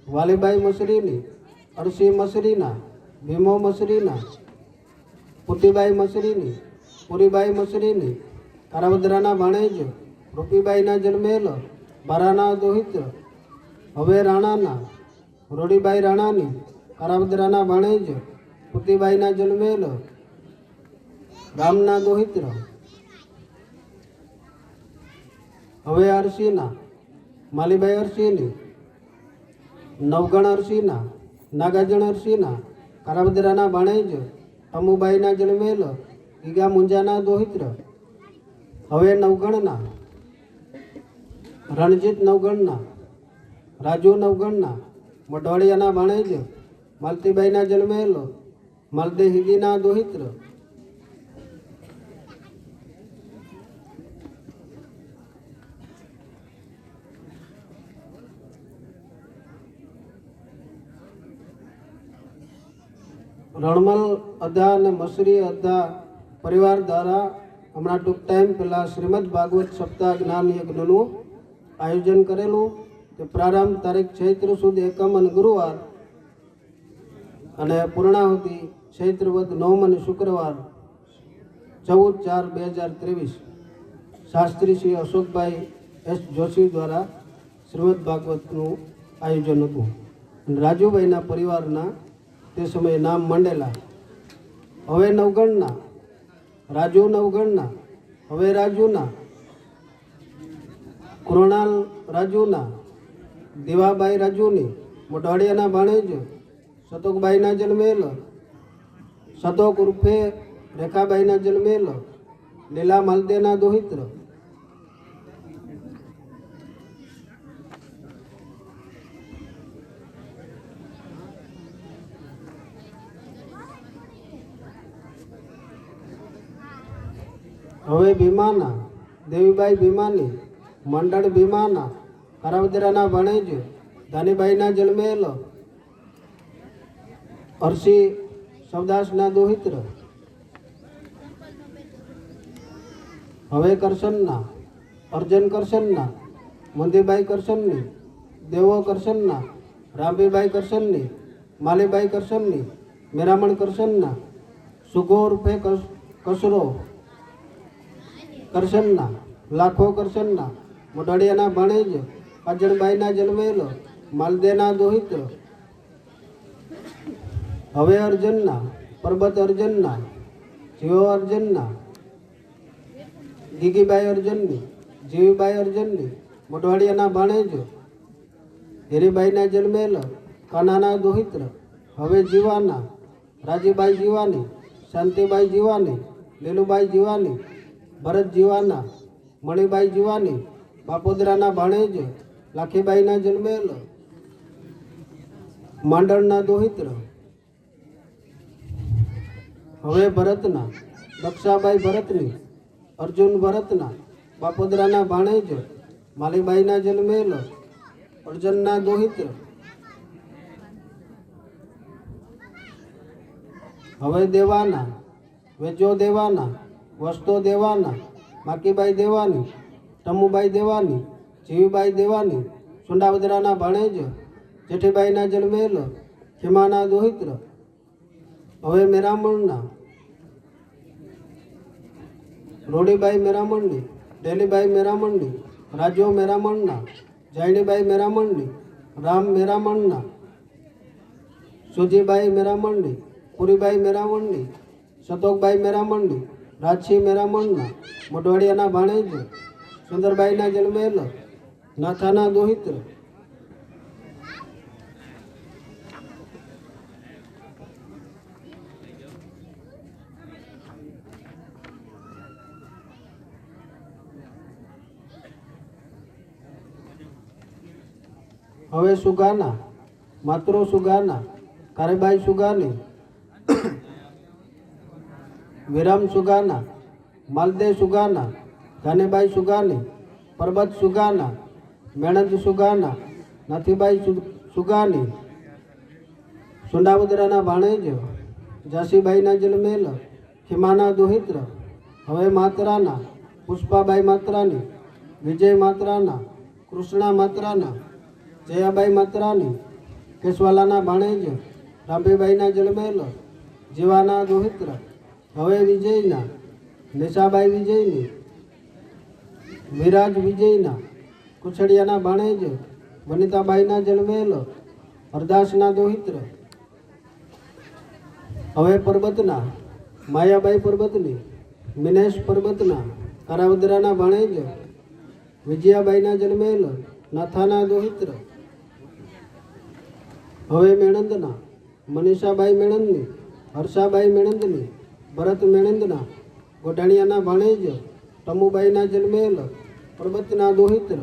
વાલીબાઈ મસરીની અરસી મસરીના ભીમો મસરીના પુતીબાઈ મસરીની પુરીબાઈ મસરીની કારાવદરાના ભાણેજ રૂપીબાઈના જન્મેલ બારાના દોહિત્ર હવે રાણાના રોડીબાઈ રાણાની કારાવદરાના ભાણેજ પુતીબાઈના જન્મેલ રામના દોહિત્ર હવે અરસીના માલીબાઈ અરસીની નવગણ અરસીના નાગાજણ અરસીના કારાવદરાના ભાણેજ અમુબાઈના જન્મેલ ગીગા મુંજાના દોહિત્ર હવે નવગણના રણજીત નવગણના રાજુ નવગણના મઢવાડિયાના ભાણેજ માલતીબાઈના જન્મેલ માલદે હિદીના દોહિત્ર રણમલ અધા અને મસરી અધા પરિવાર દ્વારા હમણાં ટૂંક ટાઈમ પહેલાં શ્રીમદ ભાગવત સપ્તાહ જ્ઞાન યજ્ઞનું આયોજન કરેલું તે પ્રારંભ તારીખ ચૈત્ર સુદ એકમ અને ગુરુવાર અને પૂર્ણાહુતિ ચૈત્રવદ નવમ અને શુક્રવાર 14/4/2023 શાસ્ત્રી શ્રી અશોકભાઈ એસ જોશી દ્વારા શ્રીમદ ભાગવતનું આયોજન હતું. રાજુભાઈના પરિવારના તે સમયે નામ મંડેલા હવે નવગણના રાજુ નવગણના હવે રાજુના કૃણાલ રાજુના દેવાબાઈ રાજુની મોઢવાડિયાના ભાણેજ સતોકબાઈના જન્મેલ સતોક ઉર્ફે રેખાબાઈના જન્મેલ લીલા માલદેના દોહિત્ર હવે ભીમાના દેવીબાઈ ભીમાની મંડળ ભીમાના કારાવદરાના ભાણેજ ધાનીબાઈના જન્મેલ અરસી સવદાસના દોહિત્ર હવે કરશનના અર્જન કરશનના મંદીબાઈ કરશનની દેવો કરશનના રામબીબાઈ કરશનની માલીબાઈ કરશનની મેરામણ કરશનના સુગો રૂપે કસરો કરશનના લાખો કરશનના મોઢવાડિયાના ભાણેજ અજણબાઈના જન્મેલ માલદેના દોહિત્ર હવે અર્જનના પરબત અર્જનના જીવો અર્જનના ગીગીબાઈ અર્જનની જીવીબાઈ અર્જનની મોઢવાડિયાના ભાણેજ હીરીબાઈના જન્મેલ કાનાના દોહિત્ર હવે જીવાના રાજીબાઈ જીવાની શાંતિબાઈ જીવાની લીલુબાઈ જીવાની ભરત જીવાના મણિબાઈ જીવાની બાપોદરાના ભાણેજ લાખીબાઈના જન્મેલ માંડળના દોહિત્ર હવે ભરતના દક્ષાબાઈ ભરતની અર્જુન ભરતના બાપોદરાના ભાણેજ માલીબાઈના જન્મેલ અર્જનના દોહિત્ર હવે દેવાના વેજો દેવાના વસ્તો દેવાના માકીબાઈ દેવાની ટમુબાઈ દેવાની જીવીબાઈ દેવાની સુંડાવદરાના ભાણેજ જેઠીબાઈના જન્મેલ ખીમાના દોહિત્ર હવે મેરામણના રોડીબાઈ મેરામણની ડેલીબાઈ મેરામણની રાજ્યો મેરામણના જાયણીબાઈ મેરામણની રામ મેરામણના સુજીબાઈ મેરામણની પુરીબાઈ મેરામણની સતોકબાઈ મેરામણની રાજસિંહ મેરામણના મોઢવાડિયાના ભાણેજ સુંદરબાઈના જન્મેલ નાથાના દોહિત્ર હવે સુગાના માત્રો સુગાના કારેબાઈ સુગાની વિરામ સુગાના માલદે સુગાના ધાનેબાઈ સુગાની પરબત સુગાના મેણંદ સુગાના નાથીબાઈ સુગાની સુંડાવદરાના ભાણેજ જાસીબાઈના જન્મેલ ખીમાના દોહિત્ર હવે માત્રાના પુષ્પાબાઈ માત્રાની, વિજય માત્રાના, કૃષ્ણા માત્રાના, જયાબાઈ માત્રાની, કેશવાલાના ભાણેજ રાંભીબાઈના જન્મેલ જીવાના દોહિત્ર હવે વિજયના, નિશાબાઈ વિજયની, વિરાજ વિજયના, કુછડિયાના ભાણેજ વનિતાબાઈના જન્મેલ હરદાસના દોહિત્ર હવે પર્વતના માયાબાઈ પર્વતની, મિનેશ પર્વતના કરાવદરાના ભાણેજ વિજયાબાઈના જન્મેલ નાથાના દોહિત્ર હવે મેણંદના મનીષાબાઈ મેણંદની, હર્ષાબાઈ મેણંદની, ભરત મેણંદના ગોઢાણીયાના ભાણેજ ટમુબાઈના જન્મેલ પર્વતના દોહિત્ર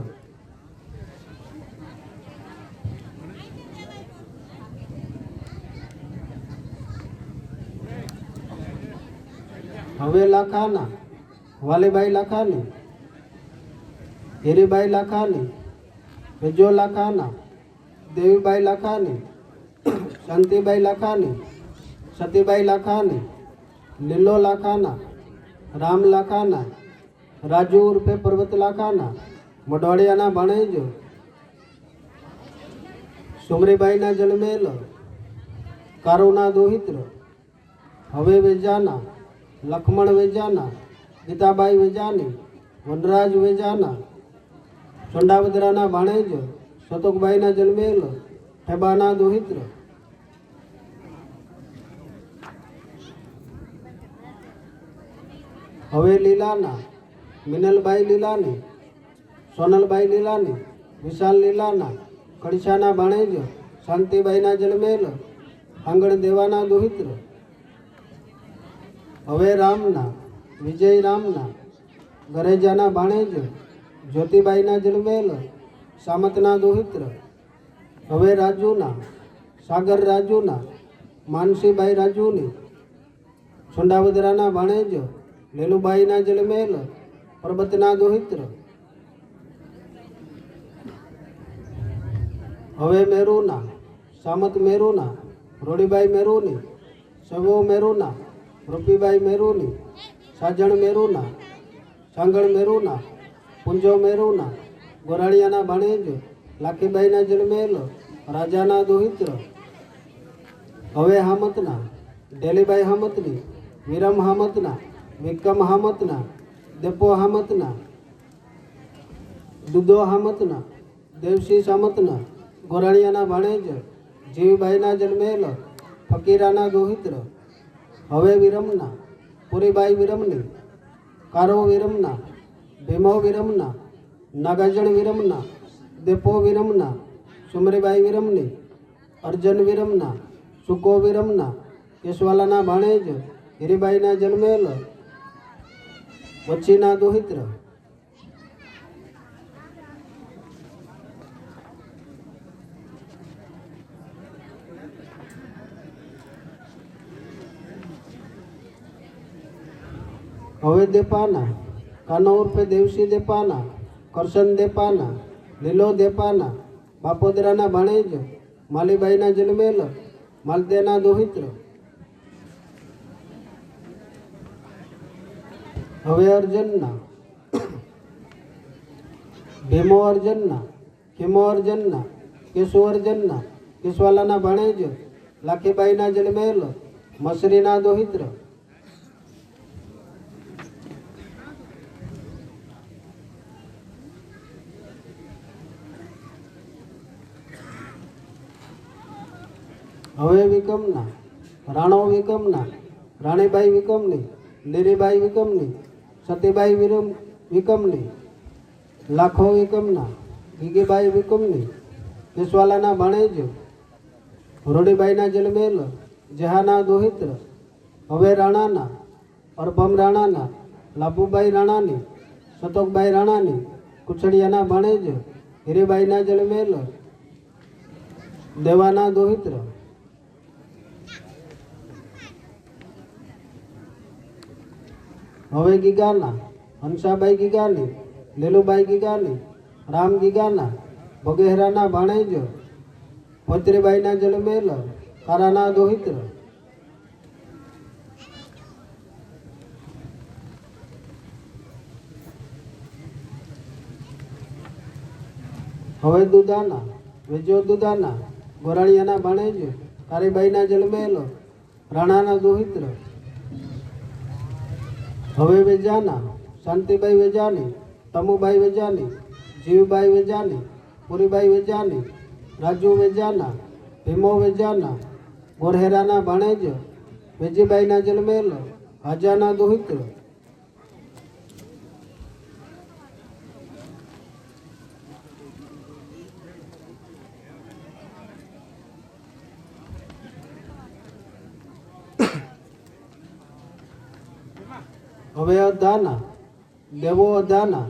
હવે લાખાના વાલીબાઈ લાખાની, હીરીબાઈ લાખાની, વિજો લાખાના, દેવીબાઈ લાખાની, શાંતિબાઈ લાખાની, સતીબાઈ લાખાની, લીલો લાખાના, રામ લાખાના, રાજુ ઉર્ફે પર્વત લાખાના મઢવાડિયાના ભાણેજ સુમરીબાઈના જન્મેલ કારુના દોહિત્ર હવે વેજાના, લક્ષ્મણ વેજાના, ગીતાબાઈ વેજાની, વનરાજ વેજાના સોંડાવદરાના ભાણેજ સતોકબાઈના જન્મેલ ઠેબાના દોહિત્ર હવે લીલાના મિનલબાઈ લીલાની, સોનલબાઈ લીલાની, વિશાલ લીલાના કડીસાના ભાણેજ શાંતિબાઈના જન્મેલ આંગણ દેવાના દોહિત્ર હવે રામના, વિજય રામના, ગરેજાના ભાણેજ જ્યોતિબાઈના જન્મેલ સામતના દોહિત્ર હવે રાજુના, સાગર રાજુના, માનસીબાઈ રાજુની, સોંડાવદરાના ભાણેજ લેલુબાઈના જન્મેલ પર્વતના દોહિત્ર હવે મેરુના, સામત મેરુના, રોડીબાઈ મેરુની, સવો મેરુના, રૂપીબાઈ મેરુની, સાજણ મેરુના, સાંગળ મેરુના, પુંજો મેરુના ગોરાળિયાના ભાણેજ લાખીબાઈના જન્મેલ રાજાના દોહિત્ર હવે હામતના, ડેલીબાઈ હામતની, વિરમ હામતના, વિક્રમ હામતના, દેપો હામતના, દુદો હામતના, દેવશી સામતના ગોરાળિયાના ભાણેજ જીવીબાઈના જન્મેલ ફકીરાના દોહિત્ર હવે વિરમના, પુરીબાઈ વિરમની, કારો વિરમના, ભીમો વિરમના, નાગાજણ વિરમના, દેપો વિરમના, સુમરીબાઈ વિરમની, અર્જન વિરમના, સુકો વિરમના કેશવાલાના ભાણેજ હીરીબાઈના જન્મેલ વચ્ચીના દોહિત્ર હવે દેપાના, કાનો ઉર્ફે દેવસી દેપાના, કરશન દેપાના, લીલો દેપાના બાપોદરાના ભાણેજ માલીબાઈના જન્મેલ માલદેના દોહિત્ર હવે અર્જનના, ભીમો અર્જનના, ખીમો અર્જનના, કેશુ અર્જનના કેશવાલાના ભાણેજ લાખીબાઈના જન્મેલ મસરીના દોહિત્ર હવે વિકમના, રાણો વિકમના, રાણીબાઈ વિકમની, લીરીબાઈ વિકમની, સતીબાઈ વિકમની, લાખો વિકમના, ગીગીબાઈ વિકમની કેશવાલાના ભાણેજ રોડીબાઈના જન્મેલ જહાના દોહિત્ર હવે રાણાના, અરભમ રાણાના, લાભુબાઈ રાણાની, સતોકબાઈ રાણાની કુછડિયાના ભાણેજ હીરીબાઈના જન્મેલ દેવાના દોહિત્ર હવે ગીગાના, હંસાબાઈ ગીગાની, લીલુબાઈ ગીગાની, રામ ગીગાના, બગેહરાના ભાણેજ ભદ્રીબાઈના જન્મેલ કારાના દોહિત્ર. હવે દુધાના વેજો દુધાના ગોરાણીયાના ભાણેજ કારીબાઈના જન્મેલો રાણાના દોહિત્ર. હવે વેજાના શાંતિબાઈ વેજાની, તમુબાઈ વેજાની, જીવબાઈ વેજાની, પુરીબાઈ વેજાની, રાજુ વેજાના, ભીમો વેજાના ગોરહેરાના ભાણેજ વેજીબાઈના જન્મેલ હાજાના દોહિત્ર. હવે અધાના દેવો અધાના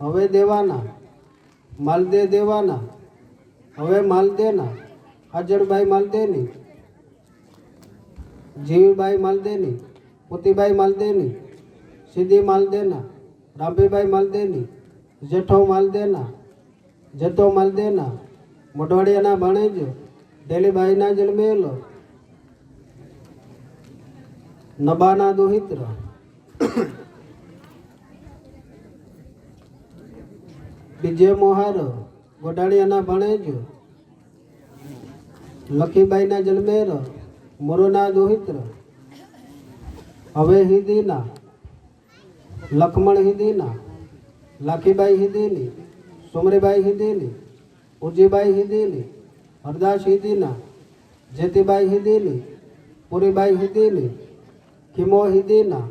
હવે દેવાના માલદે દેવાના હવે માલદેના હાજરબાઈ માલદેની, જીવીબાઈ માલદેની, પુતીબાઈ માલદેની, સીધી માલદેના, રાંભીબાઈ માલદેની, જેઠો માલદેના, જતો માલદેના મોઢવાડિયાના ભાણેજ ડેલીબાઈના જન્મેલો નબાના દોહિત્ર. બીજે મોહાર ગોડાળિયાના ભણેજ લખીબાઈના જન્મેર મોરોના દોહિત્ર. હવે હિદીના લખમણ હિદીના, લાખીબાઈ હિદીની, સોમરીબાઈ હિદીની, ઉજીબાઈ હિદીની, હરદાસ હિદીના, જેતીબાઈ હિદીની, પુરીબાઈ હિદીની, ખીમો હિદીના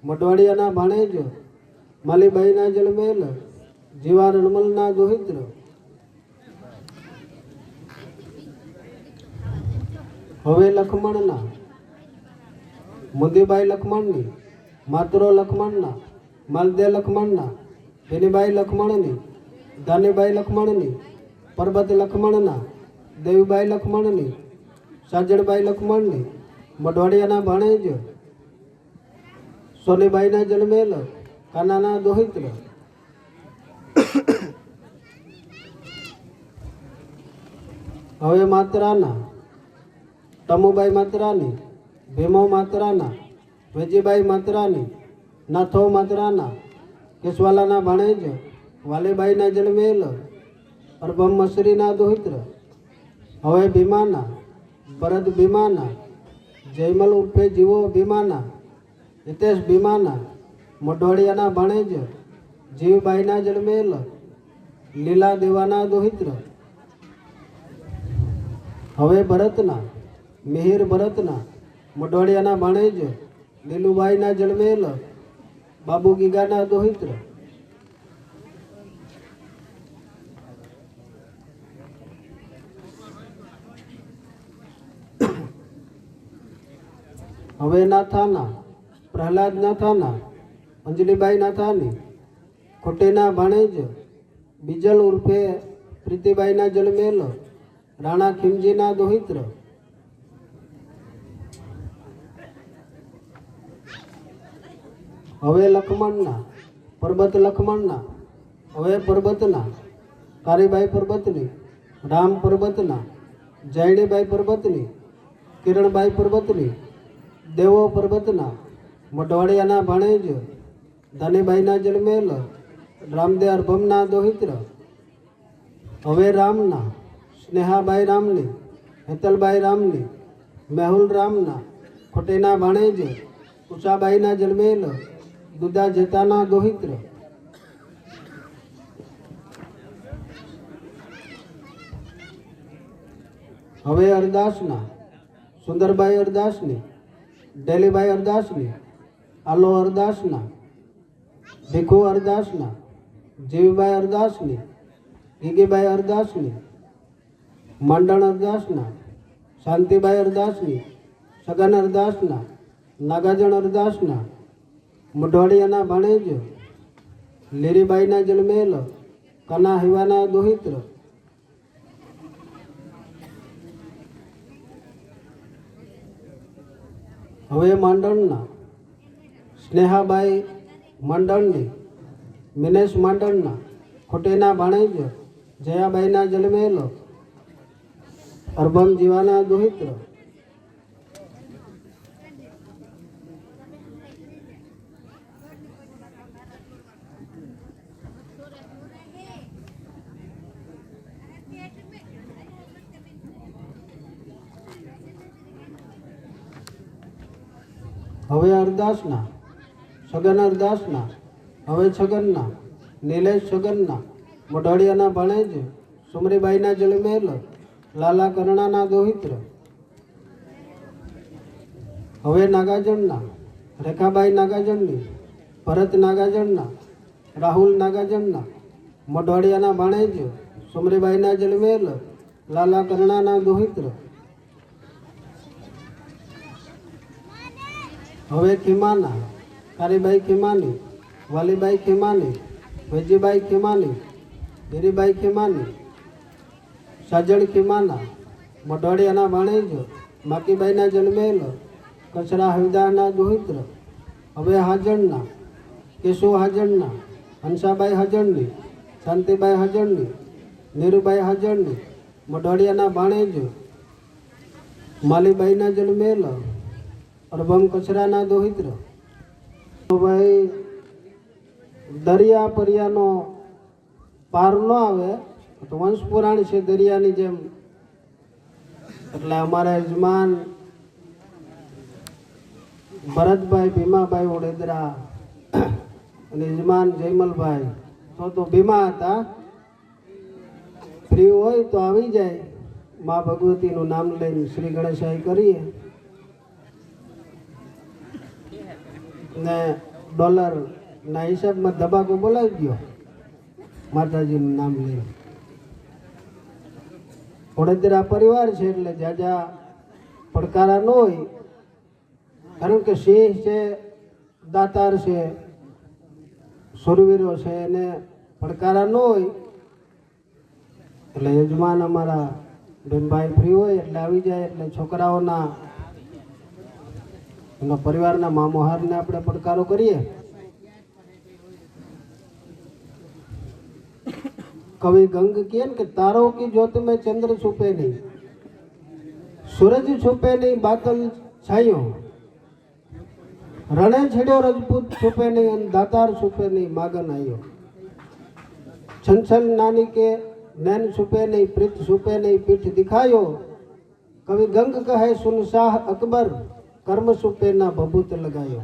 મોઢવાડિયાના ભાણેજ માલીબાઈના જન્મેલ જીવા રણમલના દોહિત્ર. હવે લખમણના મુદીબાઈ લખમણની, માતરો લખમણના, માલદે લખમણના, ભીનીબાઈ લખમણની, દાનીબાઈ લખમણની, પરબત લખમણના, દેવીબાઈ લખમણની, સાજણબાઈ લખમણની મોઢવાડિયાના ભાણેજ સોનીબાઈના જન્મેલ કાનાના દોહિત્ર. હવે માતરાના તમુબાઈ માતરાની, ભીમો માતરાના, વેજીબાઈ માતરાની, નાથો માતરાના કેશવાલાના ભાણેજ વાલીબાઈના જન્મેલ અરભમ મસરીના દોહિત્ર. હવે ભીમાના ભરત ભીમાના, જયમલ ઉર્ફે જીવો ભીમાના, હિતેશ ભીમાના મોઢવાડિયાના ભાણેજ જીવબાઈના જન્મેલ લીલા દેવાના દોહિત્ર. હવે ભરતના મિહિર ભરતના મોઢવાડિયાના ભાણેજ લીલુબાઈના જન્મેલ બાબુ ગીગાના દોહિત્ર. હવે નાથાના પ્રહલાદ નાથાના, અંજલીબાઈ નાથાની ખોટેના ભાણેજ બીજલ ઉર્ફે પ્રીતિબાઈના જન્મેલ રાણા ખીમજીના દોહિત્ર. હવે લખમણના પરબત લખમણના હવે પરબતના કારીબાઈ પરબતની, રામ પરબતના, જયણીબાઈ પરબતની, કિરણબાઈ પરબતની, દેવો પરબતના મોઢવાડિયાના ભાણેજ ધનીબાઈના જન્મેલ રામદે અરભમના દોહિત્ર. હવે રામના સ્નેહાબાઈ રામની, હેતલબાઈ રામની, મેહુલ રામના ખોટેના ભાણેજ ઉષાબાઈના જન્મેલ દુદા જેતાના દોહિત્ર. હવે અરદાસના સુંદરબાઈ અરદાસની, ડેલીબાઈ અરદાસની, આલો અરદાસના, ભીખુ અરદાસના, જીવીબાઈ અરદાસની, ગીગીબાઈ અરદાસની, માંડણ અરદાસના, શાંતિબાઈ અરદાસની, સગન અરદાસના, નાગાજણ અરદાસના મોઢવાડિયાના ભાણેજ લીરીબાઈના જન્મેલ કના હિવાના દોહિત્ર. હવે માંડણના સ્નેહાબાઈ માંડણની, મિનેશ માંડણના ખોટેના ભાણેજ જયાબાઈના જન્મેલ અરભમ જીવાના દોહિત્ર. હવે અરદાસના, છગન અરદાસના, હવે છગનના, નિલેશ છગનના, મોઢવાડિયાના ભણેજ, સુમરીબાઈના જળમેલ, લાલા કરણાના દોહિત્ર, હવે નાગાજણના, રેખાબાઈ નાગાજણની, ભરત નાગાજણના, રાહુલ નાગાજણના, મોઢવાડિયાના ભાણેજ, સુમરીબાઈના જળમેલ, લાલા કરણાના દોહિત્ર, હવે ખીમાના, કારીબાઈ ખીમાની, વાલીબાઈ ખીમાની, વેજીબાઈ ખીમાની, ગીરીબાઈ ખીમાની, સાજણ ખીમાના, મોઢવાડિયાના ભાણેજ, માકીબાઈના જન્મેલ, કચરા હવિદાના દોહિત્ર, હવે હાજણના, કેશુ હાજણના, હંસાબાઈ હાજણની, શાંતિબાઈ હાજણની, નીરુબાઈ હાજણની, મોઢવાડિયાના ભાણેજ, માલીબાઈના જન્મેલ, અરભમ કચરાના દોહિત્ર. તો ભાઈ દરિયા પરિયાનો પાર ન આવે તો વંશ પુરાણ છે દરિયાની જેમ. એટલે અમારા યજમાન ભરતભાઈ ભીમાભાઈ વડોદરા અને યજમાન જયમલભાઈ તો ભીમા હતા. ફ્રી હોય તો આવી જાય, મા ભગવતીનું નામ લઈને શ્રી ગણેશાઈ કરીએ ને ડોલરના હિસાબમાં ધબાકો બોલાવી ગયો માતાજીનું નામ લઈને. વડોદરા પરિવાર છે એટલે જાજા પડકારા ન હોય, કારણ કે સિંહ છે, દાતાર છે, સુરવીરો છે, એને પડકારા ન હોય. એટલે યજમાન અમારા ભીમભાઈ ફ્રી હોય એટલે આવી જાય, એટલે છોકરાઓના એના પરિવારના મામોહારને આપણે પડકારો કરીએ. कवि गंग किए कि तारों की ज्योत में चंद्र छुपे नहीं, सूरज छुपे नहीं, बादल छायो, रणे छेड़ो रजपूत छुपे नहीं, दातार छुपे नहीं, मागन आयो, छन नानी के नैन छुपे नहीं, प्रीत छुपे नहीं, पीठ दिखायो. कवि गंग कहे सुन शाह अकबर, कर्म छुपे ना भभूत लगायो.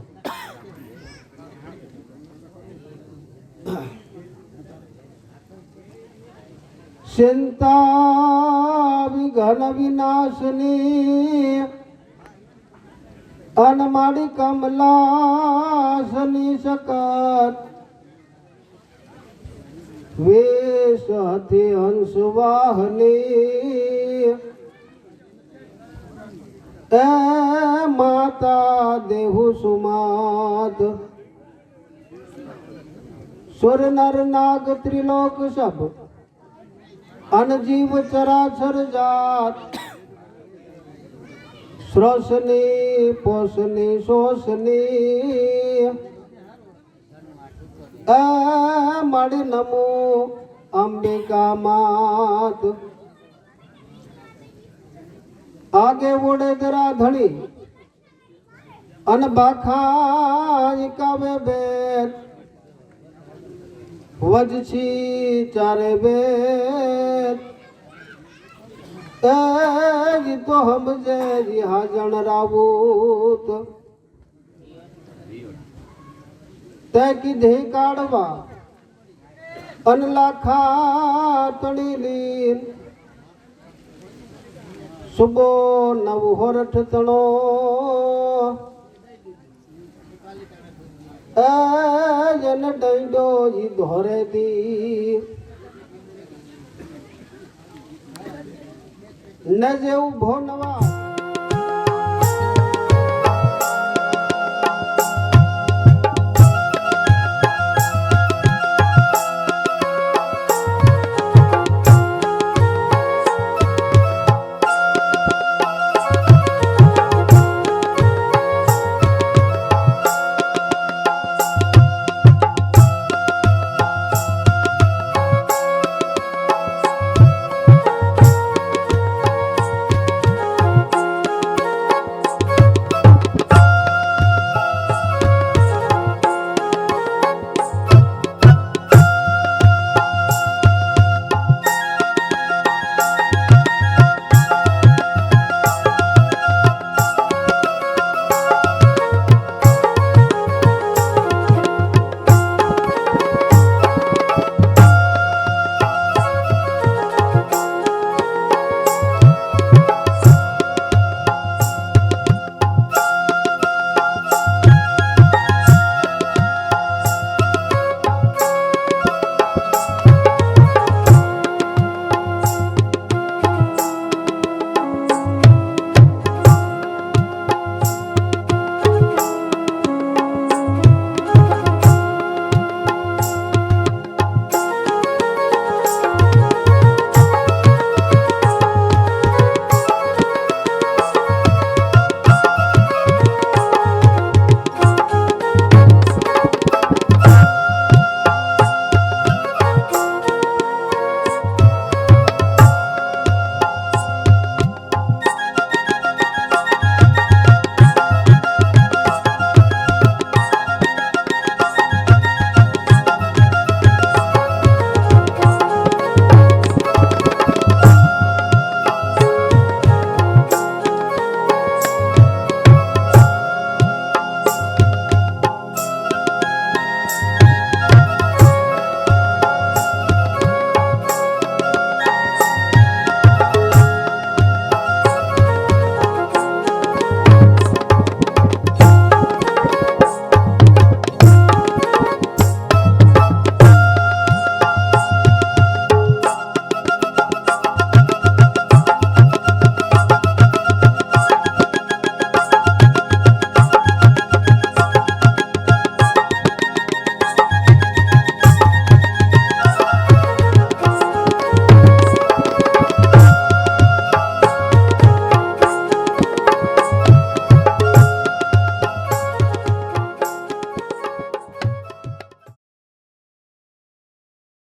चिंता विघन विनाशनी अनमाड़ी कमलासनी सकत वेश हथि हंस वाहनी ए माता देहु सुमात सुर नर नाग त्रिलोक सब अनजीव चराचर जात श्रोसनी पोसनी शोषनी मणि नमो अंबिका मात. आगे वडोदरा धणी अन बाखा कावे बेत वजछी चारे बेत तो हम जे हाजन रावूत ते कीधे काढ़वा अन लाखा तणी लीन सुबो नव होरठ तणो जन डंडो जी धोरे दी न जे उभो नवा